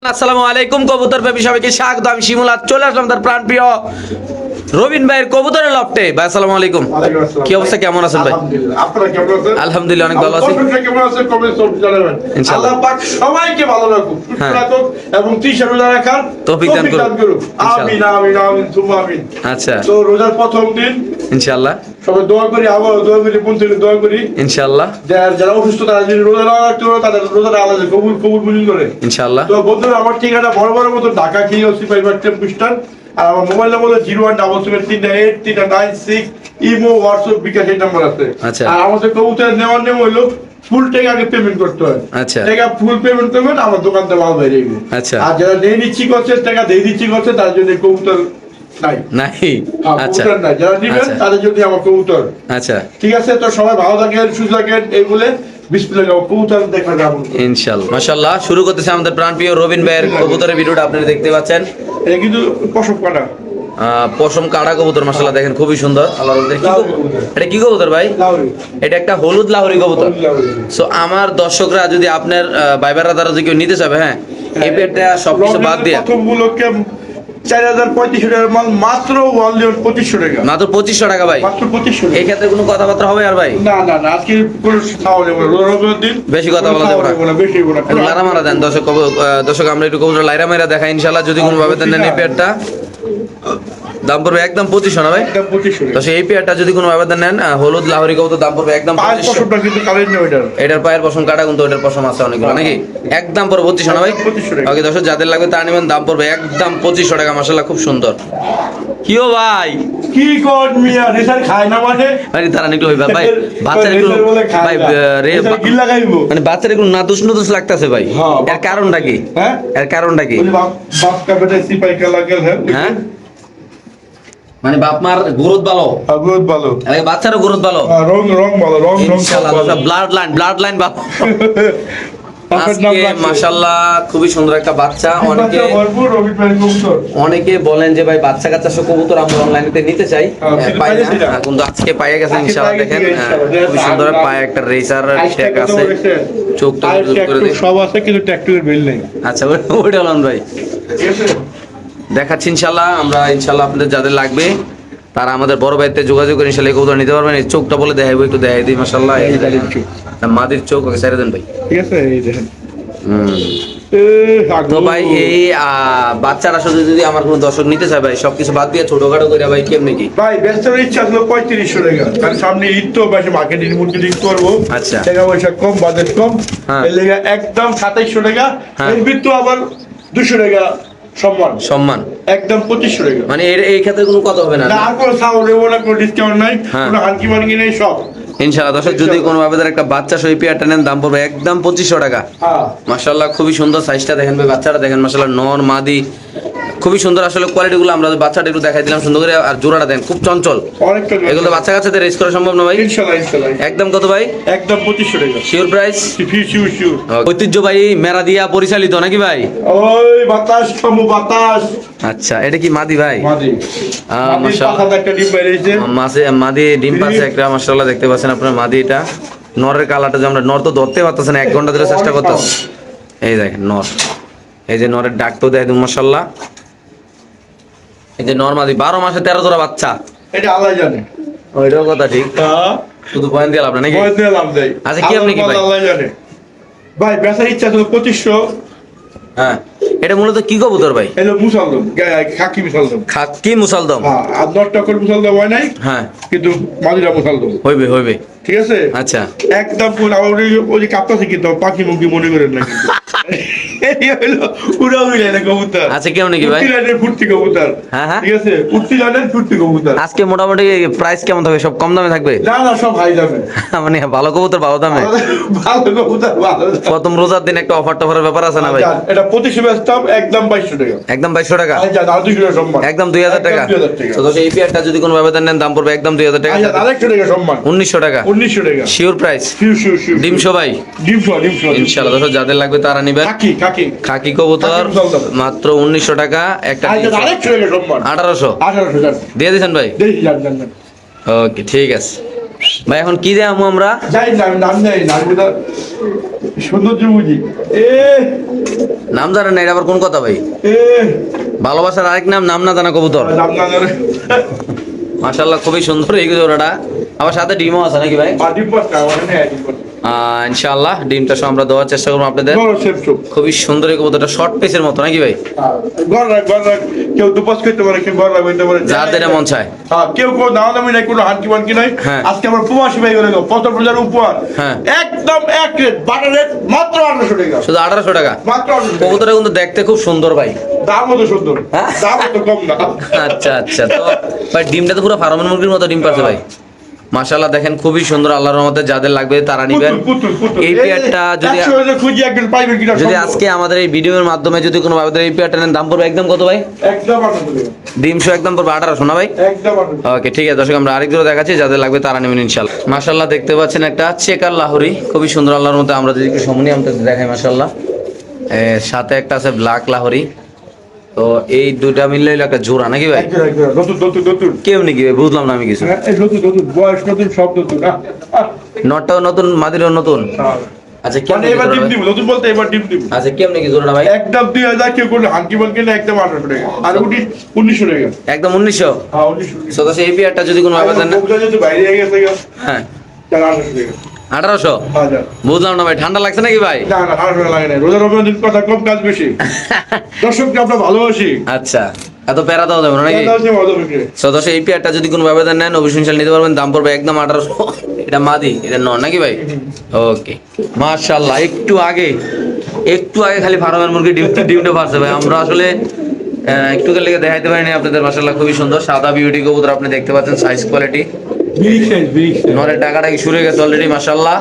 আসসালামু আলাইকুম কবুতর প্রেমী সবাইকে স্বাগত। আমি শিমুল, আজ চলে আসলাম তার প্রাণ প্রিয় রবিন ভাইয়ের কবুতরের লফটে। ভাই আসসালামু আলাইকুম, কি অবস্থা, কেমন আছেন ভাই? আপনারা কেমন আছেন? আলহামদুলিল্লাহ অনেক ভালো আছি। আপনারা কেমন আছেন কমেন্ট করে জানাবেন। ইনশাআল্লাহ। আল্লাহ পাক সবাইকে ভালো রাখুক, সুস্থ হ্যাঁ। রাখুক এবং তৃষা রোজা রাখার তৌফিক দান করুক। আমিন আমিন আমিন সুম্মা আমিন। আচ্ছা, তো রোজার প্রথম দিন ইনশাআল্লাহ সবাই দোয়া করি, আবার দোয়া করি, মন থেকে দোয়া করি ইনশাআল্লাহ যারা অসুস্থ তারা যদি রোজা না রাখতে পারে তাদের রোজাটা আলাদা কবুল কবুল বুঝুন করে। ইনশাআল্লাহ। তো বন্ধুরা, আমার ঠিকানা বড় বড় মতো ঢাকা কিওসি পাইবার টেম্পু স্ট্যান্ড, আর আমার মোবাইল নাম্বার হলো 01773983996। ইমো, হোয়াটসঅ্যাপ, বিকাশ এই নাম্বার আছে। আচ্ছা। আর আমাদের কবুতর নেওয়ার নিয়ম হলো ফুল টাকা আগে পেমেন্ট করতে হয়। আচ্ছা। টাকা ফুল পেমেন্ট করবেন, আমার দোকানতে মাল বাইরে যাবে। আচ্ছা। আর যারা নিয়ে নিচ্ছি করছে, টাকা দিয়ে দিচ্ছি করছে, তার জন্য কবুতর নাই। নাই। হ্যাঁ, আচ্ছা কবুতর নাই, যারা নিবেন আচ্ছা। তাদের জন্য আমার কবুতর। আচ্ছা ঠিক আছে, তো সবাই ভালো থাকেন, সুস্থ থাকেন, এই বলে বিসমিল্লাহ কবুতর দেখা যাবো। ইনশাআল্লাহ। মাশাআল্লাহ, শুরু করতেছে আমাদের প্রাণ প্রিয় রবিন ভাইয়ের কবুতরের ভিডিওটা। আপনারা দেখতে পাচ্ছেন এটা কিন্তু পশম কাটা পশম কাটা কবুতর, মাশাআল্লাহ দেখেন খুবই সুন্দর। আল্লাহর রহমতে এটা কি কবুতর ভাই? লাউরি। এটা একটা হলুদ লাহোরি কবুতর। হলুদ লাউরি। সো আমার দর্শকরা যদি আপনার ভাইবাররা দ্বারা যদি কেউ নিতে চাবে, হ্যাঁ এই পেটটা সবকিছু বাদ দিয়ে প্রথমগুলোকে 4035 টাকার মাল মাত্র 2500 টাকা। মাত্র 2500 টাকা ভাই। মাত্র 2500 এই টাকা। ক্ষেত্রে কোনো কথাবার্তা হবে আর ভাই? না না না, আজকে কোনো খাওয়া যাবে না, রোজার দিন বেশি কথা বলা যাবে না। বেশি বলা একটু লারা মারা দেন দর্শক। দর্শক আমরা একটু কবুতর লাইরা মারা দেখাই ইনশাআল্লাহ। যদি কোনো ভাবে দেন এই পেয়ারটা দাম পড়বে একদম 2500 না ভাই? এটা 2500 টাকা। দর্শক এই পেয়ারটা যদি কোনো ভাবে নেন হলুদ লাহোরি কবুতর দাম পড়বে একদম 2500। পশমটা কিন্তু কারেন্ট নেই ওইটার। এটার পায়ের পশম কাটা, কিন্তু ওটার পশম আছে অনেকগুলো নাকি? একদম পড়বে 2500 না ভাই? 2500 টাকা। ওকে দর্শক, যাদের লাগবে তারা নেবেন, দাম পড়বে একদম 2500 টাকা। মাশাআল্লাহ খুব সুন্দর। কিও ভাই কি কর মিয়া, রেসার খায় না মানে? আরে তারা একটু হইবা ভাই, বাচ্চার একটু রেসার বলে খায় ভাই না। রে রেসার গিল্লা খাইবো। মানে বাচ্চার একটু নাদুস নাদুস লাগতেছে ভাই। হ্যাঁ। এর কারণটা কি? হ্যাঁ? এর কারণটা কি? ওই বাপ বাপ কা বেটা সিপাই কা লাগেল হ্যাঁ, মানে বাপ মার গ্রোথ ভালো, বহুত ভালো। আরে বাচ্চারও গ্রোথ ভালো রং রং ভালো, রং রং ইনশাআল্লাহ। ব্লাড লাইন ভালো। আজকে মাশাআল্লাহ খুবই সুন্দর একটা বাচ্চা। ভরপুর রবি প্রাণী কবুতর। অনেকে বলেন যে ভাই বাচ্চা কাচ্চা সব কবুতর আমরা অনলাইনেতে নিতে চাই, কিন্তু পাই পাইতেছি না। না। কিন্তু আজকে পাইয়ে গেছে আজকে ইনশাআল্লাহ। পাইয়ে দেখেন গেছি ইনশাআল্লাহ। খুব সুন্দর পায়ে একটা রেসার ট্যাগ আছে, চোখটা জুম করে দিই। সব আছে কিন্তু ট্যাটুয়ের বিল নেই। আচ্ছা ওইটা হলাম ভাই, ঠিক আছে? দেখাচ্ছি ইনশাআল্লাহ। আমরা ইনশাআল্লাহ আপনাদের যাদের লাগবে তারা আমাদের বড় ভাইতে যোগাযোগ করে ইনশাআল্লাহ এই কবুতর নিতে পারবেন। এই চোখটা বলে দেখাইবো, একটু দেখাই দিই। মাশাআল্লাহ এই মাদির চোখ। মাদির চোখ। ওকে ছেড়ে দেন ভাই। ঠিক আছে, এই দেখেন। তো ভাই এই বাচ্চারা আসলে যদি আমার কোনো দর্শক নিতে চায় ভাই, সবকিছু বাদ দিয়ে ছোটখাটো করে ভাই কেমনে কি? ভাই ব্যস্তের ইচ্ছা ছিল 3500 টাকা, কারণ সামনে ঈদ তো বেশি মার্কেটিং মুর্কেটিং করবো। আচ্ছা। টাকা পয়সা কম, বাজেট কম, হ্যাঁ। এর লেগে একদম 2700 টাকা। হ্যাঁ। এর ভিতরে আবার 200 টাকা সম্মান একদম 2500 টাকা। মানে এই ক্ষেত্রে কোনো কথা হবে না? না, আর কোনো সাউন্ড নেবো না, কোনো ডিসকাউন্ট নাই, হ্যাঁ। কোনো হানকি মানকি নেই, সব ইনশাআল্লাহ। দর্শক যদি কোনো ভাবে তার একটা বাচ্চা সই পেয়ারটা নেন, দাম পড়বে একদম 2500 টাকা। হ্যাঁ। মাশাআল্লাহ খুবই সুন্দর সাইজটা দেখেন ভাই, বাচ্চাটা দেখেন মাশাআল্লাহ, নর মাদি খুবই সুন্দর। আসলে কোয়ালিটিগুলো আমরা বাচ্চাটা একটু দেখাই দিলাম সুন্দর করে। আর জোড়াটা দেখেন খুব চঞ্চল। অনেকটা এগুলো তো বাচ্চা কাচ্চাদের রেস করা সম্ভব না ভাই? ইনশাআল্লাহ ইনশাআল্লাহ একদম কত ভাই? একদম 2500 টাকা। Sure price? Sure sure. ঐতিহ্যবাহী মেরা দিয়া পরিচালিত নাকি ভাই? ওই বাতাস কমু বাতাস। আচ্ছা, এটা কি মাদি ভাই? মাদি। মাদির মাশাআল্লাহ পাখাতে একটা ডিম বেরিয়েছে। মাদি ডিম পাচ্ছে একটা। মাশাআল্লাহ দেখতে পাচ্ছেন আপনার মাদি। এটা নরের কালারটা যে আমরা নর তো ধরতে পারতেছেন, 1 ঘন্টা ধরে চেষ্টা করতেছি। এই দেখেন নর, এই যে নরের ডাক তো দেখেন মাশাআল্লাহ। এই যে নর মাদি 12 মাসে 13 জোড়া বাচ্চা। এটা আল্লাহ জানে। ওইটাও কথা ঠিক, হ্যাঁ, শুধু পয়েন্ট দিয়ে লাভ না নাকি? বয়স দিয়ে লাভ নেই। আচ্ছা, কি আপনি কি ভাই? আল্লাহ জানে। ভাই বেচার ইচ্ছা ছিল 2500। হ্যাঁ, এটা মূলত কি কবুতর ভাই? এলো মুসালদম, খাকি মুসালদম। খাকি মুসালদম। হ্যাঁ, আর 10টা করে মুসালদম হয় নাই, হ্যাঁ কিন্তু মাদিরা মুসালদম। হইবে। ঠিক আছে? আচ্ছা। একদম পুরো আমার ওই যে কাঁপতাছে, কিন্তু পাখি মুখি মনে করেন না কিন্তু। এই হলো পুরো মিলে কবুতর। আচ্ছা, কেমন কি ভাই? ফুর্তি লাইনের ফুর্তি কবুতর। হ্যাঁ, হ্যাঁ। ঠিক আছে, ফুর্তি লাইনের ফুর্তি কবুতর। আজকে মোটামুটি প্রাইস কেমন থাকবে? সব কম দামে থাকবে? না না, সব হাই যাবে। মানে ভালো কবুতর ভালো দামে। ভালো কবুতর ভালো দামে। প্রথম রোজার দিন একটা অফার টফারের ব্যাপার আছে না ভাই? এটা 2500 বেচতাম, একদম 2200 টাকা। একদম 2200 টাকা। আচ্ছা, আর 200 টাকা সম্মান। একদম 2000 টাকা। 2000 টাকা। তো এই পেয়ারটা যদি কোনো ব্যবধান নেন, দাম পড়বে একদম 2000 টাকা। আচ্ছা, আরেকশো টাকা সম্মান। 1900 টাকা। 1900 টাকা। Sure price? শিওর। ডিম সবাই ডিম সহ। ইনশাআল্লাহ। দর্শক যাদের লাগবে তারা নিবেন। খাকি খাকি কবুতর মাত্র 1900 টাকা একটা। আচ্ছা, আরেকশো টাকা সম্মান। 1800 1800 টাকা। দিয়ে দিয়েছেন ভাই? দেখি, জান। ওকে, ঠিক আছে। ভাই এখন কি দেয় আমু আমরা? যাই না, আমি নাম জানি না, আমি তো সৌন্দর্য বুঝি। নাম জানেন না, এটা আবার কোন কথা ভাই? এ ভালোবাসার আরেক নাম নাম না জানা কবুতর। নাম না জানে মাশাআল্লাহ খুবই সুন্দর এই জোড়াটা। আবার সাথে ডিমও আছে নাকি ভাই? ডিম পাস্তা মানে হ্যাঁ ডিম পাস্তা ইনশাআল্লাহ ডিমটা সহ আমরা দেওয়ার চেষ্টা করবো আপনাদের। বড় শেপ চোখ খুবই সুন্দর এই কবুতরটা, শর্ট পেসের মতো নাকি ভাই? ঘর রাখ কেউ দুপাস করতে পারে, কেউ ঘর রাখ হইতে পারে, যার যেটা মন চায়। হ্যাঁ কেউ কেউ দাম দামি নাই, কোনো হানকি মানকি নাই। হ্যাঁ। আজকে আমরা প্রবাসী ভাই করে দেবো 75,000 উপহার। হ্যাঁ। একদম এক রেট, বাটার রেট মাত্র 1800 টাকা। শুধু 1800 টাকা। মাত্র 1800 টাকা। কবুতরটা কিন্তু দেখতে খুব সুন্দর ভাই। দামও তো সুন্দর, হ্যাঁ? দামও তো কম না। আচ্ছা আচ্ছা, তো ভাই ডিমটা তো পুরো ফার্মের মুরগির মতো ডিম পাচ্ছে ভাই। মাশাআল্লাহ দেখেন খুবই সুন্দর, আল্লাহর রহমতে যাদের লাগবে তারা নেবেন। এই পেয়ারটা যদি খুঁজি একজন পাইবেন কিনা যদি আজকে আমাদের এই ভিডিওর মাধ্যমে যদি কোনো ভাবে এই পেয়ারটা নেন, দাম পড়বে একদম কত ভাই? একদম 1800 টাকা। ডিম সহ একদম পড়বে 1800 না ভাই? একদম 1800 ওকে ঠিক আছে দর্শক, আমরা আরেকজন দেখাচ্ছি, যাদের লাগবে তারা নেবেন ইনশাআল্লাহ। মাশাআল্লাহ দেখতে পাচ্ছেন একটা চেকার লাহোরি, খুবই সুন্দর আল্লাহর মতো। আমরা যদি একটু সামনে আমরা দেখাই মাশাআল্লাহ, সাথে একটা আছে ব্ল্যাক লাহোরি। তো এই দুইটা মিললে হলো একটা জোড়া নাকি ভাই? একজন নতুন কেমনি কি ভাই বুঝলাম না আমি কিছু। এই নতুন বয়স নতুন সব নতুন। নটটাও নতুন, মাদিরও নতুন। আচ্ছা মানে কেমনি কি এবার জোড়া ডিম ভাই? দিব, নতুন বলতে এবার ডিম দিব। আচ্ছা কেমনি কি জোড়াটা ভাই? একদম 2000, কেউ করলে হানকি মানকি না, একদম 1800 টাকা। আর উনি 1900 টাকা। একদম 1900। হ্যাঁ 1900 সো এই পেয়ারটা যদি কোনো ভাবে দেন না, বগুড়া যেহেতু বাইরে হয়ে গেছে গা, হ্যাঁ তাহলে 1800 টাকা। 1800। হ্যাঁ যা। বুঝলাম না ভাই, ঠান্ডা লাগছে নাকি ভাই? না না 1800 টাকা লাগে না, রোজা রমজানের কথা কম কাজ বেশি। দর্শককে আমরা ভালোবাসি। আচ্ছা, এত প্যারা দাও যাবে না নাকি? এটা হচ্ছে মজা বিক্রি। সদস্য এই পেয়ারটা যদি কোনো ব্যবধান নেন অবশ্যই নিতে পারবেন, দাম পড়বে একদম 1800। এটা মাদি, এটা নন নাকি ভাই? ওকে মাশাআল্লাহ। একটু আগে খালি ফার্মের মুরগি ডিমটা পারছে ভাই। আমরা আসলে একটু লেগে দেখাইতে পারিনি আপনাদের। মাশাআল্লাহ খুবই সুন্দর সাদা বিউটি কবুতর, আপনি দেখতে পাচ্ছেন সাইজ কোয়ালিটি। Big size. নরের টাকাটা কি শুরু হয়ে গেছে অলরেডি মাশাআল্লাহ।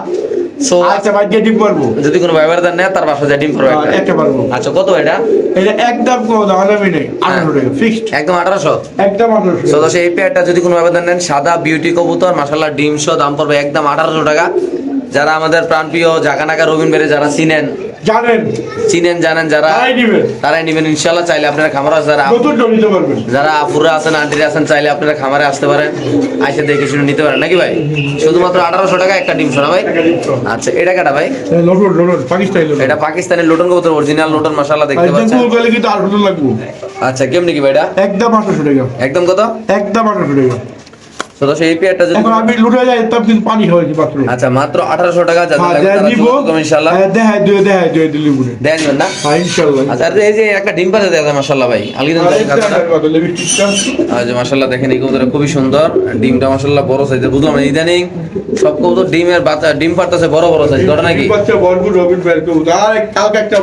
সো আচ্ছা ভাই ডিম পারবো। যদি কোনো ব্যবধান নেয় তার বাসা যায় ডিম করবে একটা। একটা পারবো। আচ্ছা কত এটা? এটা একদম কোনো দাম নেই, 1800 টাকা ফিক্সড। একদম 1800। একদম 1800 টাকা। সদস্য এই পেয়ারটা যদি কোনো ব্যবধান নেন, সাদা বিউটি কবুতর মাশাআল্লাহ ডিম সহ, দাম পড়বে একদম 1800 টাকা। যারা আমাদের প্রাণপ্রিয় জাকানাকা রবিন বেড়ে যারা জানেন যারা তারাই নেবেন ইনশাআল্লাহ। চাইলে আপনারা খামারে যারা আপুরা আছেন আন্টিরা আছেন, চাইলে আপনারা খামারে আসতে পারেন, আইসে দেখে শুনে নিতে পারেন নাকি ভাই? শুধুমাত্র 1800 টাকা একটা ডিম শোনা ভাই। আচ্ছা এটা কাটা ভাই? এটা পাকিস্তানের লোটন কবুতর, অরিজিনাল লোটন মাশাআল্লাহ দেখতে পাচ্ছেন। আচ্ছা কেমনি কি ভাই এটা? একদম 800 টাকা। একদম কত? একদম 800 টাকা। সদস্য এই পেয়ারটা যদি এখন আমি লুটে যাই তবে কিন্তু পানি হয় কি মাত্র। আচ্ছা মাত্র 1800 টাকা, যাদের লাগবে তারা দিব যোগাযোগ করবেন ইনশাআল্লাহ। দেখাই দিলি বলে দেন না? হ্যাঁ ইনশাআল্লাহ। আচ্ছা আর এই যে একটা ডিম পাতে দেয় মাশাআল্লাহ ভাই, আলগিদান আচ্ছা মাশাআল্লাহ দেখেন এই কবুতরটা খুবই সুন্দর, ডিমটা মাশাআল্লাহ বড় সাইজের। বুঝলাম না ইদানিং সব কবুতর ডিমের বাচ্চা ডিম পারতেছে বড় সাইজ, ঘটনা নাকি? বাচ্চা ভরপুর রবিন বের কবুতর। আর কালকে একটা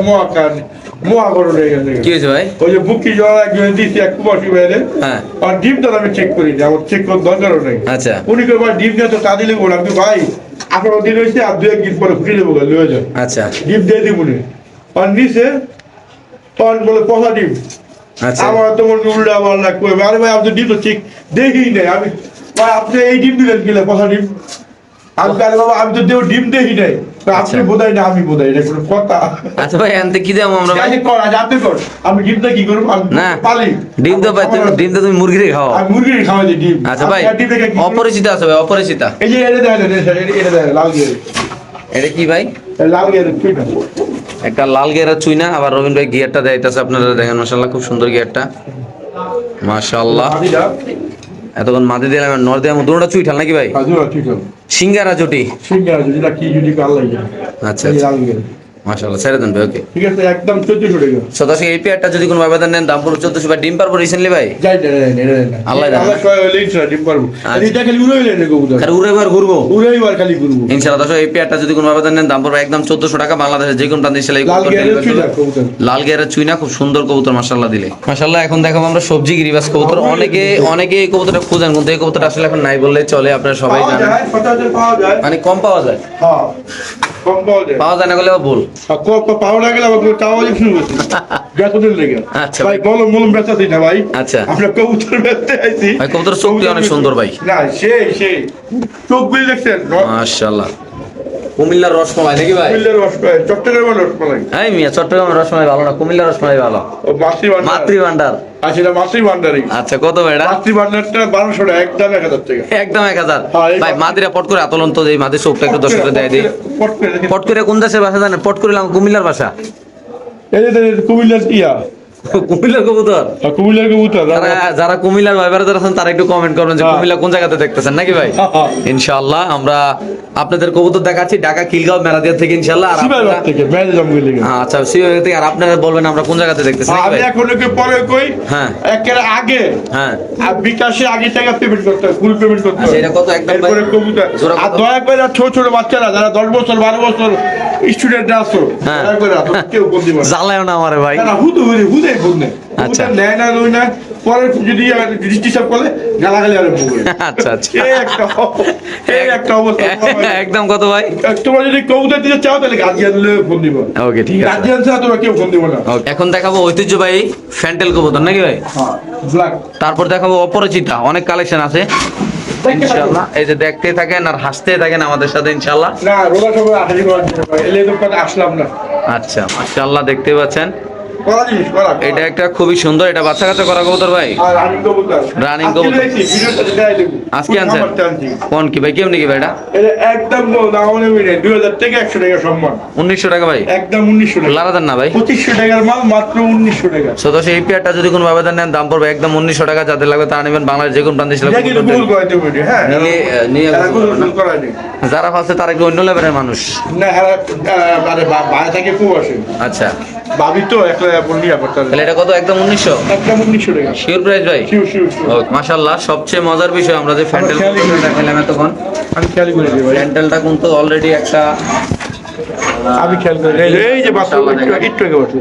মোয়া গরু হয়ে গেছে। কি হয়েছে ভাই? ওই যে বুকি জল একজন দিছি এক কুমাসী বাইরে। হ্যাঁ আর ডিমটা আমি চেক করি না, আমার চেক করার দরকারও নেই। আচ্ছা উনি কই ভাই ডিম দিয়ে তো তা দিলে বললাম কি ভাই 18 দিন হয়েছে, আর 2-1 দিন পরে ফুটে দেবো লয়ে যান। আচ্ছা ডিম দিয়ে দিব নি আর নিচে তখন বলে পচা ডিম। আচ্ছা আমার তো মনে উল্টা আমার না কই আরে ভাই আপনি ডিম তো ঠিক দেখি নাই। আমি ভাই আপনি এই ডিম দিলেন কিলে পচা ডিম? আমি আরে বাবা আমি তো ডিম দেখি নাই, আপনি বোধাই না আমি বোধাই, এটা কোনো কথা? আচ্ছা ভাই আনতে কি দেবো আমরা ভাই? কর আজ আপনি কর, আমি ডিমটা কি করব? আমি না পালি ডিম তো ভাই ডিম তো তুমি মুরগিরে খাও। আমি মুরগি খাওয়াই দিই ডিম। আচ্ছা ভাই অপরিচিত আছে ভাই, অপরিচিত। এই যে এটা দেখেন, এটা দেখেন লাল গিয়ে, এটা কি ভাই? লাল গিয়ে তুইটা একটা লাল গিয়ারের চুইনা। আবার রবিন ভাই গিয়ারটা দেখাইতেছে আপনারা দেখেন মাশাআল্লাহ খুব সুন্দর গিয়ারটা মাশাআল্লাহ। আদিটা এতক্ষণ মাটি দিলাম নর দিলাম, দুটোটা চুইঠাল নাকি ভাই? আজুরা ঠিক আছে। সিঙ্গারা জুটি। সিঙ্গারা যেটা কি যদি কাল লাগে। আচ্ছা এই আচ্ছা লাল গিয়ে মাশাআল্লাহ ছেড়ে দেন ভাই। ওকে ঠিক আছে একদম 1400 টাকা। সদস্য এই পেয়ারটা যদি কোনো ব্যবধান নেন দাম পড়বে 1400 ভাই। ডিম পারবো রিসেন্টলি ভাই? যাই এটা আল্লাহ জানে। আল্লাহ কয় হইলে ইনশাআল্লাহ ডিম পারবো। এটা খালি উড়ে হইলে কবুতর আর উড়ে বার ঘুরবো উড়েইবার খালি ঘুরবো ইনশাআল্লাহ। দর্শক এই পেয়ারটা যদি কোনো ব্যবধান নেন দাম পড়বে একদম 1400 টাকা। বাংলাদেশের যে কোনো প্রান্তে সেলাই লাল গিয়ে চুইলা কবুতর। লাল গিয়ারের চুইনা খুব সুন্দর কবুতর মাশাআল্লাহ দিলে। মাশাআল্লাহ এখন দেখাবো আমরা সবজি গিরিবাস কবুতর। অনেকে এই কবুতরটা খুঁজেন কিন্তু এই কবুতরটা আসলে এখন নাই বললেই চলে, আপনারা সবাই পাওয়া জানেন। যায়, সচরাচর পাওয়া যায়। মানে কম পাওয়া যায়, হ্যাঁ কম পাওয়া যায়। পাওয়া যায় না বলেও ভুল। আর কম পাওয়া না গেলে আবার চাওয়া শুরু করছি বেতনের লেগে। আচ্ছা ভাই মলম বেচাছি না ভাই। আচ্ছা আমরা কবুতর বেচতে আইছি ভাই কবুতর চোখটি অনেক সুন্দর ভাই। না সেই চোখ বিল দেখছেন মাশাআল্লাহ কুমিল্লার রসমালাই নাকি ভাই? কুমিল্লার রসমালাই, চট্টগ্রামের রসমালাই। এই মিয়া চট্টগ্রামের রসমালাই ভালো না, কুমিল্লার রসমালাই ভালো। ও মাতৃ ভান্ডার। মাতৃ ভান্ডার। আচ্ছা এটা মাতৃ ভান্ডারই। আচ্ছা কত ভাই এটা? মাতৃ ভান্ডারটা 1200 টাকা, একদম 1000 টাকা। একদম 1000। হ্যাঁ, এই ভাই মাদিরা পট করে আতলন তো, এই মাদির চোখটা একটু দর্শকদের দেয় দিই। পট করে দেখেন। পট করে কোন দেশের ভাষা জানেন? পট করিলাম কুমিল্লার ভাষা। এই যে কুমিল্লার ইয়া, কুমিল্লার কবুতর। কুমিল্লার কবুতর। যারা কুমিল্লার ভাইবার যারা আছেন তারা একটু কমেন্ট করবেন যে কুমিল্লা কোন জায়গাতে দেখতেছেন নাকি ভাই? ইনশাআল্লাহ আমরা আপনাদের কবুতর দেখাচ্ছি ঢাকা খিলগাঁও মেরাদিয়া থেকে ইনশাআল্লাহ। আর সিবাইবাগ আপনারা থেকে, মেহেদি জঙ্গল থেকে। আচ্ছা সিবাইবাগ থেকে, আর আপনারা বলবেন আমরা কোন জায়গাতে দেখতেছি নাকি আমি ভাই? এখন ওকে পরে কই, হ্যাঁ একের আগে হ্যাঁ। আর বিকাশে আগে টাকা পেমেন্ট করতে হয়, ফুল পেমেন্ট করতে আচ্ছা, হয়। এটা কত একদম ভাই? এরপরে কবুতর। জোড়া আর কত? দয়া করে ছোট ছোট বাচ্চারা যারা 10 বছর 12 বছর স্টুডেন্ট আছো, হ্যাঁ। দয়া করে তোমরা কেউ ফোন দিবা না। জ্বালায়ও না আমারে ভাই। না হুদে ফোন নেই। আচ্ছা। কবুতর নেয় না লই না, পরে যদি ডিস্টার্ব করলে গালাগালি আরম্ভ করে। আচ্ছা আচ্ছা। এই একটা অবস্থা। একদম কত ভাই? তোমরা যদি কবুতর দিতে চাও তাহলে গার্জিয়ান ফোন দিবা। ওকে ঠিক আছে। গার্জিয়ান ছাড়া তোমরা কেউ ফোন দিবা না। Okay, এখন দেখাবো ঐতিহ্যবাহী ফ্যান্টেল কবুতর নাকি ভাই? হ্যাঁ, ব্ল্যাক। তারপর দেখাবো অপরিচিতা, অনেক কালেকশন আছে ইনশাআল্লাহ। এই যে দেখতে থাকেন আর হাসতে থাকেন আমাদের সাথে ইনশাআল্লাহ। না রোলা সবাই আঠারি করার জন্য এলে দোকানে আসলাম না। আচ্ছা মাশাআল্লাহ, দেখতে পাচ্ছেন করা জিনিস করা। এটা একটা খুবই সুন্দর, এটা বাচ্চা কাচ্চা করা কবুতর ভাই। আর রানিং কবুতর। রানিং আজকে কবুতর। দেখছি, ভিডিওটা দেখাই দেব। আজকে আনছেন? কোন কি ভাই, কেমনি কি ভাই এটা? এটা একদম না হলে মিলে 2000 থেকে 100 টাকা সম্মান। 1900 টাকা ভাই। একদম 1900 টাকা। লারা দেন না ভাই। 2500 টাকার মাল মাত্র 1900 টাকা। সদস্য এই পেয়ারটা যদি কোনো ব্যবধান নেন দাম পড়বে একদম 1900 টাকা। যাদের লাগবে তারা নেবেন, বাংলাদেশ যে কোনো প্রান্তে ছিল দেখি তো ভুল করে দেব ভিডিও। হ্যাঁ নিয়ে এরা ভুল করায় নি। যারা ফালছে তারা একটু অন্য লেভেলের মানুষ। না আরে বাইরে থেকে খুব আসে। আচ্ছা ভাবি তো একলা বললি আবার তাহলে এটা কত? একদম 1900। একদম 1900 টাকা। শিওর প্রাইস ভাই? শিউ শিউ। ওকে মাশাআল্লাহ। সবচেয়ে মজার বিষয় আমরা যে ফ্যান্টেল খেয়ালই করি। দেখাইলাম এতক্ষণ, আমি খেয়াল করে দিই ভাই। ফ্যান্টেলটা কিন্তু অলরেডি একটা আমি খেয়াল করি। এই যে বাচ্চা একটু আগে বসে।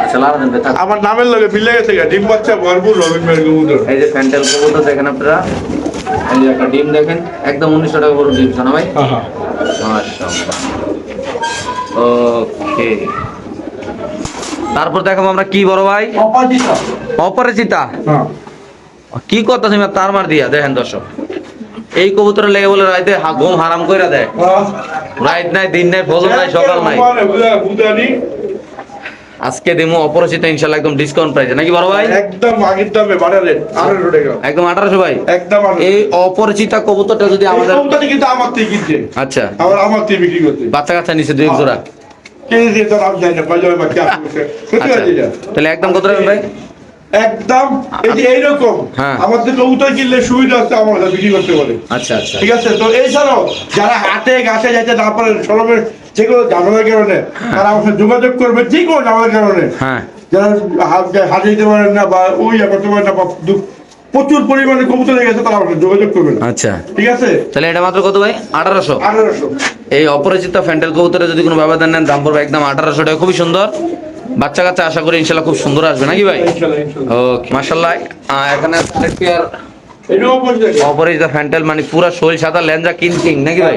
আচ্ছা লারা দেন ভাই, থাক। আমার নামের লগে মিলে গেছে গা, ডিম বাচ্চা ভরপুর রবিন ভাইয়ের কবুতর। এই যে ফ্যান্টেল কবুতর দেখেন আপনারা, এই যে একটা ডিম দেখেন, একদম 1900 টাকা বড় ডিম শোনা ভাই। আহা মাশাআল্লাহ। ওকে তারপর দেখাবো আমরা কি বড় ভাই? অপরাজিতা। অপরিচিতা। হ্যাঁ কি কথা তুমি তার মার দিয়া দেখেন দর্শক, এই কবুতরের লেগে বলে রাইতে ঘুম হারাম কইরা দেয়। রাইত নাই, দিন নাই, ফজর নাই, সকাল নাই। বুদানি আজকে দেমো অপরিচিতা ইনশাআল্লাহ একদম ডিসকাউন্ট প্রাইসে নাকি বড় ভাই? একদম আগের দামে বাড়ালে 1800 টাকা। একদম 1800 ভাই। একদম এই অপরিচিতা কবুতরটা যদি আমাদের কবুতরটা কিন্তু আমার থেকে কিনছে। আচ্ছা আমার থেকে বিক্রি করতে। বাচ্চা কাচ্চা নিচে দুই এক জোড়া। কে দিয়ে তো আমি জানি না, বাজারে বাচ্চা আছে। আচ্ছা তাহলে একদম কত রাখবেন ভাই? একদম এই যে এইরকম হ্যাঁ। আমাদের কবুতর কিনলে সুবিধা আছে, আমার কাছে বিক্রি করতে বলে। আচ্ছা আচ্ছা ঠিক আছে। তো এছাড়াও যারা হাটে ঘাটে যাইতে না পারে, সরমের যে কোনো ঝামেলার কারণে তারা আমার সাথে যোগাযোগ করবে, যে কোনো ঝামেলার কারণে। হ্যাঁ যারা হাটে যেতে পারেন না বা ওই করতে পারেন না বা প্রচুর পরিমাণে কবুতর হয়ে গেছে, তারা আমার সাথে যোগাযোগ করবে না। আচ্ছা ঠিক আছে। তাহলে এটা মাত্র কত ভাই? 1800। 1800। এই অপরিচিতা ফ্যান্টেল কবুতরে যদি কোনো ব্যবধান নেন দাম পড়বে একদম 1800 টাকা। খুবই সুন্দর বাচ্চা কাচ্চা, আশা করি ইনশাআল্লাহ খুব সুন্দর আসবে নাকি ভাই? ইনশাআল্লাহ ইনশাআল্লাহ। ওকে মাশাআল্লাহ। এখানে পেয়ার এটাও পড়ছে। অপরিচিতা ফ্যান্টেল মানে পুরা শরীর সাদা, লেঞ্জা কিং নাকি ভাই?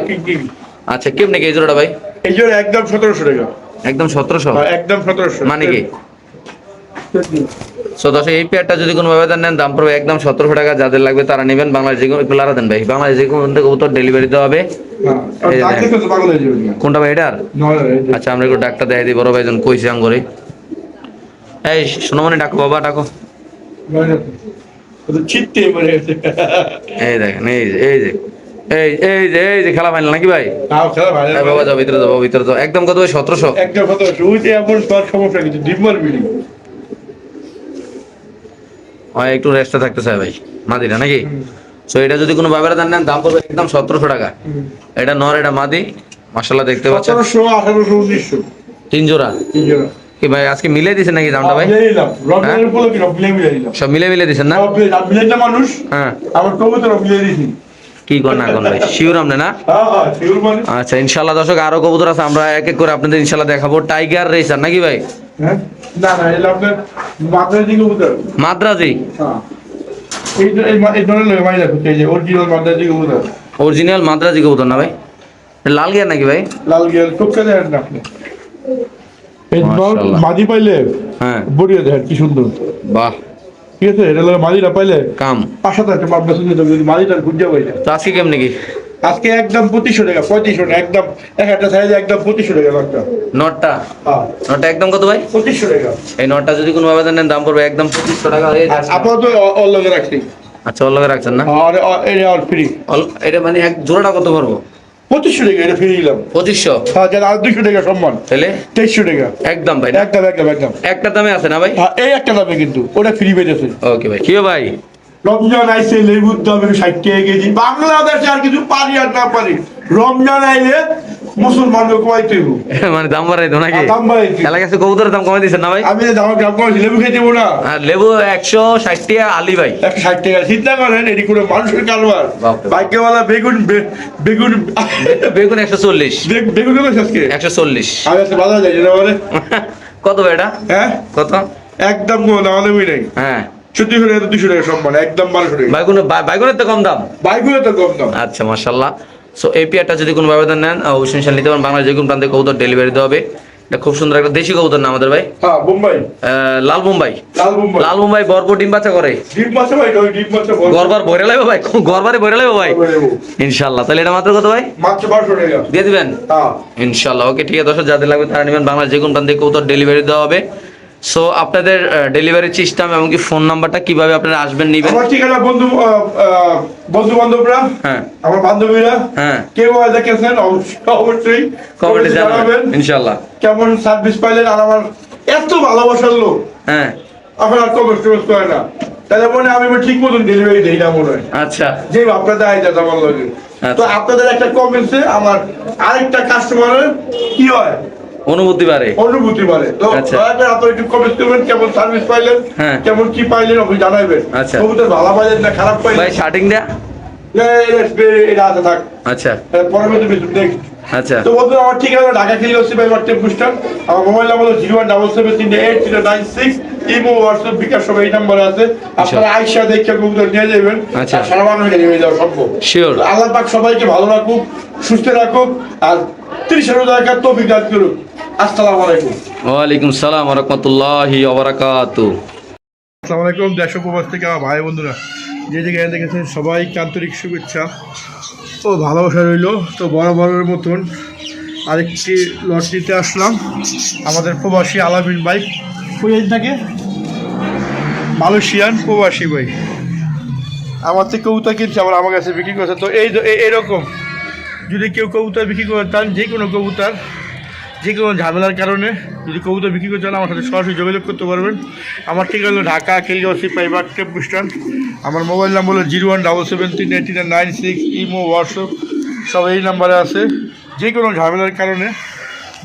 আচ্ছা কেমনে কি এই জোড়াটা ভাই? এই জন্য একদম 1700 টাকা। একদম 1700। একদম 1700। মানে কি? সো দর্শক এই পেয়ারটা যদি কোনো ব্যবধান নেন দাম পড়বে একদম 1700 টাকা। যাদের লাগবে তারা নেবেন। বাংলাদেশ যে কোনো, একটু লারা দেন ভাই, বাংলাদেশ যে কোনো কবুতর ডেলিভারি দেওয়া হবে। আর ডাকলে তো পাগল হয়ে যাবে না। কোনটা ভাই এটার? আচ্ছা আমরা একটু ডাকটা দেখাই দিই বড় ভাইজন কইছে আঙ্গরে। এই সোনামণি ডাকো বাবা ডাকো। চিত্তে মরে গেছে। এই দেখেন এই যে খেলা ফাইনাল নাকি ভাই? তাও খেলা ভালো। এই বাবা যাও ভিতরে যাও একদম কত ভাই? 1700। একদম 1700। ওইতে এমন সব সমস্যা কিছু ডিম্বার বিড়ি। হয় একটু রেস্টে থাকতে চাই ভাই মাদিরা নাকি? সো এটা যদি কোনো ব্যবধান নেন দাম পড়বে একদম 1700 টাকা। এটা নর, এটা মাদি। মাশাআল্লাহ দেখতে পাচ্ছেন 1700, 1800, 1900 তিন জোড়া। এই জন্য কি ভাই আজকে মিলে দিছেন নাকি দামটা ভাই? মিলে নিলাম। রমজানের উপলক্ষে মিলে নিলাম। সব মিলে দিছেন না? মিলে না মানুষ। হ্যাঁ আমার কবুতর মিলে দিছি। কি কর না কোন ভাই শিওর আমনে না? হ্যাঁ শিওর মানে। আচ্ছা ইনশাআল্লাহ দর্শক আরো কবুতর আছে, আমরা এক এক করে আপনাদের ইনশাআল্লাহ দেখাবো। টাইগার রেসার নাকি ভাই? হ্যাঁ না এটা আপনার মাদ্রাজি কবুতর। মাদ্রাজি। হ্যাঁ এই ধরনের মাইলা করতে, এই যে অরিজিনাল মাদ্রাজি কবুতর। অরিজিনাল মাদ্রাজি কবুতর না ভাই? লাল গিয়ার নাকি ভাই? লাল গিয়ার চোখটা দেখেন না আপনি। এই মাশাআল্লাহ। মাদি পাইলে হ্যাঁ বড়িয়ে দেখেন কি সুন্দর। বাহ ঠিক আছে। এটা মাদিটা পাইলে কাম। পাশাতে একটা মাদ্রাসা যদি মাদিটার খুঁজে পাইলে। তো আজকে কেমনে কি? আজকে একদম 2500 টাকা, 3500 টাকা একদম, একটা সাইজ একদম 2500 টাকা নটটা। নটটা হ্যাঁ নটটা একদম কত ভাই? 2500 টাকা। এই নটটা যদি কোনো ভাবে নেন দাম পড়বে একদম 2500 টাকা হয়ে যাচ্ছে। আপাতত অনলাইনে রাখছি। আচ্ছা ওর লগে রাখছেন না? আর এটা অল ফ্রি। এটা মানে এক জোড়াটা কত পড়বো? 2500 টাকা এটা ফ্রি দিলাম। 2500? হ্যাঁ, যারা আর 200 টাকা সম্মান, তাহলে 2300 টাকা একদম ভাই না? একদম একদম একদম। একটা দামে আছে না ভাই? হ্যাঁ, এই একটা দামে কিন্তু ওটা ফ্রি পেয়েছে। ওকে ভাই। কি ভাই? রমজান আইছে, লেবুর দাম 60 টাকা কেজি। বাংলাদেশে আর কিছু পারি আর না পারি, রমজান আইলে মুসলমানকে কমাইতে হইব। মানে দাম বাড়াই তো নাকি? দাম বাড়াইতে। এলাকা কাছে কবুতরের দাম কমাই দিচ্ছেন না ভাই? আমি দাম কমাইছি, লেবু খেতে দেবো না। আর লেবু 160 টাকা আলি ভাই। 160 টাকা। চিন্তা করেন এটি কোনো মানুষের কারবার। বাপরে। ভাগ্যওয়ালা বেগুন বেগুন বেগুন 140। বেগুন কমেছে আজকে 140। আমি আজকে বাজার যাই না বলে। কত ভাই এটা? হ্যাঁ কত? একদম কোনো দাম দেবই নাই। হ্যাঁ 1400 টাকা 200 টাকা সম্মান, একদম 1200 টাকা। বাইগুনের তো কম দাম। বাইকগুলো তো কম দাম। আচ্ছা মাশাআল্লাহ। সো এই পেয়ারটা যদি কোনো ব্যবধান নেন অবশ্যই ইনশাআল্লাহ নিতে পারেন। বাংলাদেশ যে কোনো প্রান্তে কবুতর ডেলিভারি দেওয়া হবে। এটা খুব সুন্দর একটা দেশি কবুতর না আমাদের ভাই? হ্যাঁ বোম্বাই, লাল মুম্বাই। লাল বোম্বাই। লাল মুম্বাই ভরপুর ডিম বাচ্চা করে। ডিম মাছে ভাই, ওই ডিম মাছে গরবার ভরে লাইবো ভাই, গরবারে ভরে লাইবো ভাই ইনশাআল্লাহ। তাহলে এটা মাত্র কত ভাই? মাত্র 1200 টাকা দিয়ে দিবেন হ্যাঁ ইনশাআল্লাহ। ওকে ঠিক আছে দর্শক, যাদের লাগবে তারা নেবেন। বাংলাদেশ যে কোনো প্রান্তে কবুতর ডেলিভারি দেওয়া হবে। সো আপনাদের ডেলিভারি সিস্টেম এমনকি ফোন নাম্বারটা কিভাবে আপনারা আসবেন নিবেন? আমার ঠিকানা বন্ধু বান্ধবরা, হ্যাঁ আমার বান্ধবীরা, হ্যাঁ কেউ দেখেছেন অবশ্যই কমেন্টে জানাবেন ইনশাআল্লাহ। কেমন সার্ভিস পাইলেন। আর আমার এত ভালোবাসার লোক হ্যাঁ এখন আর কমেন্ট করে না, তাহলে মনে হয় আমি ঠিক মতন ডেলিভারি দিই না মনে হয়, আচ্ছা যে আপনাদের আইডিয়া আমার লাগে। আচ্ছা। তো আপনাদের একটা কমেন্টসে আমার আরেকটা কাস্টমারের কি হয় অনুভূতি বাড়ে। অনুভূতি বলে। তো আচ্ছা। দয়া করে আপনারা একটু কমেন্ট করবেন, কেমন সার্ভিস পাইলেন, হ্যাঁ। কেমন কি পাইলেন অবশ্যই জানাবেন। আচ্ছা। কবুতর ভালো পাইলেন না খারাপ পাইলেন। ভাই শার্টিং দেয়া? এটা আছে থাক, আচ্ছা পরবর্তী ভিডিও নেক্সট। আচ্ছা তো বন্ধুরা আমার ঠিকানা ঢাকা খিলগাঁও সিপাহী টেম্পু স্ট্যান্ড। আমার মোবাইল নাম্বার হলো 017738096। ইমো হোয়াটসঅ্যাপ বিকাশ সব এই নাম্বারে আছে। আপনারা আইসা দেখে কবুতর নিয়ে যাবেন। আচ্ছা। আর সারা বাংলাদেশে নিয়ে যাওয়া সম্ভব। Sure. তো আল্লাহ পাক সবাইকে ভালো রাখুক, সুস্থ রাখুক, আর 30 টাকা তৌফিক দান করুক। আসসালামু আলাইকুম। ওয়ালাইকুম সালাম ওয়া রাহমাতুল্লাহি ওয়া বারাকাতুহু। আসসালামু আলাইকুম দেশ ও প্রবাস থেকে আমার ভাই বন্ধুরা যে জায়গায় দেখেছেন সবাইকে আন্তরিক শুভেচ্ছা ও ভালোবাসা রইল। তো বরাবরের মতন আরেকটি লট নিতে আসলাম। আমাদের প্রবাসী আলামিন ভাই কই থাকে, মালয়েশিয়ান প্রবাসী ভাই আমার থেকে কবুতর কিনছে, আবার আমার কাছে বিক্রি করছে। তো এইরকম যদি কেউ কবুতর বিক্রি করতে চান, যে কোনো কবুতর যে কোনো ঝামেলার কারণে যদি কবুতর বিক্রি করতে চান আমার সাথে সরাসরি যোগাযোগ করতে পারবেন। আমার ঠিকানা হলো ঢাকা খিলগাঁও সিপাহী টেম্পু স্ট্যান্ড। আমার মোবাইল নাম্বার হলো 017738996। ইমো হোয়াটসঅ্যাপ সব এই নাম্বারে আছে। যে কোনো ঝামেলার কারণে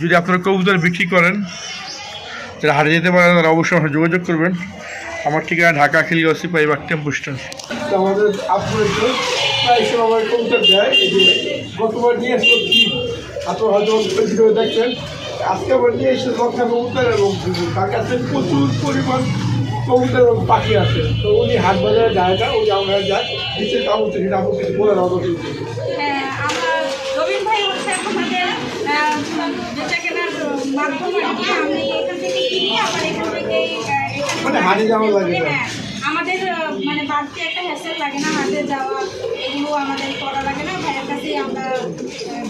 যদি আপনারা কবুতর বিক্রি করেন, যারা হারিয়ে যেতে পারেন তারা অবশ্যই আমার যোগাযোগ করবেন। আমার ঠিকানা ঢাকা খিলগাঁও সিপাহী টেম্পু স্ট্যান্ড। আমাদের আপনার প্রায় সময় কবুতর দেয়, এই যে গতবার নিয়ে আসলো কি আপনার হয়তো ভিডিও দেখছেন, আজকে আবার নিয়ে এসে লক্ষা কবুতর এবং তার কাছে প্রচুর পরিমাণ কবুতর এবং পাখি আছে। তো উনি হাট বাজারে যায় না, উনি আমরা যাই নিচে কামড়তে সেটা আপনার কিছু বলে দেওয়া দরকার। হ্যাঁ, আমার রবিন ভাই হচ্ছে আমাদের বেচা কেনার মাধ্যম আর কি। আমি এখান থেকে কিনি, আবার এখান থেকে মানে হাটে যাওয়া লাগে না। হ্যাঁ, আমাদের মানে বাড়তি একটা হ্যাসেল লাগে না, হাটে যাওয়া এগুলো আমাদের করা লাগে না। ভাইয়ের কাছেই আমরা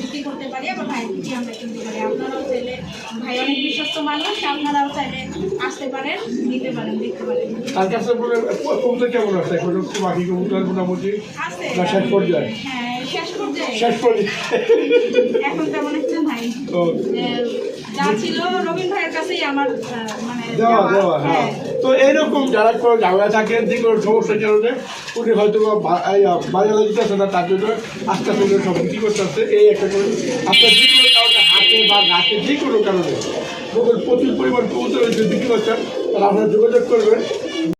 বিক্রি করতে পারি, আবার ভাইয়ের থেকে আমরা কিনতে পারি। আপনারাও চাইলে, ভাই অনেক বিশ্বস্ত মানুষ, আপনারাও চাইলে আসতে পারেন, নিতে পারেন, দেখতে পারেন। তার কাছে বলে কবুতর কেমন আছে এখন বাকি কবুতর মোটামুটি আছে না শেষ পর্যায়ে? হ্যাঁ, শেষ পর্যায়ে শেষ পর্যায়ে এখন তেমন একটা নাই। ও, যা ছিল রবিন ভাইয়ের কাছেই আমার মানে দেওয়া হ্যাঁ। তো এইরকম যারা কোনো ঝামেলা থাকে, যে কোনো সমস্যার কারণে উনি হয়তো বাজারে দিতেছে না, তার জন্য আস্তে আস্তে সব বিক্রি করতে আসছে। এই একটা করে আপনার যে কোনো কারণে হাটে বা ঘাটে যে কোনো কারণে প্রচুর পরিমাণ কবুতর বিক্রি করছেন, তারা আপনারা যোগাযোগ করবেন।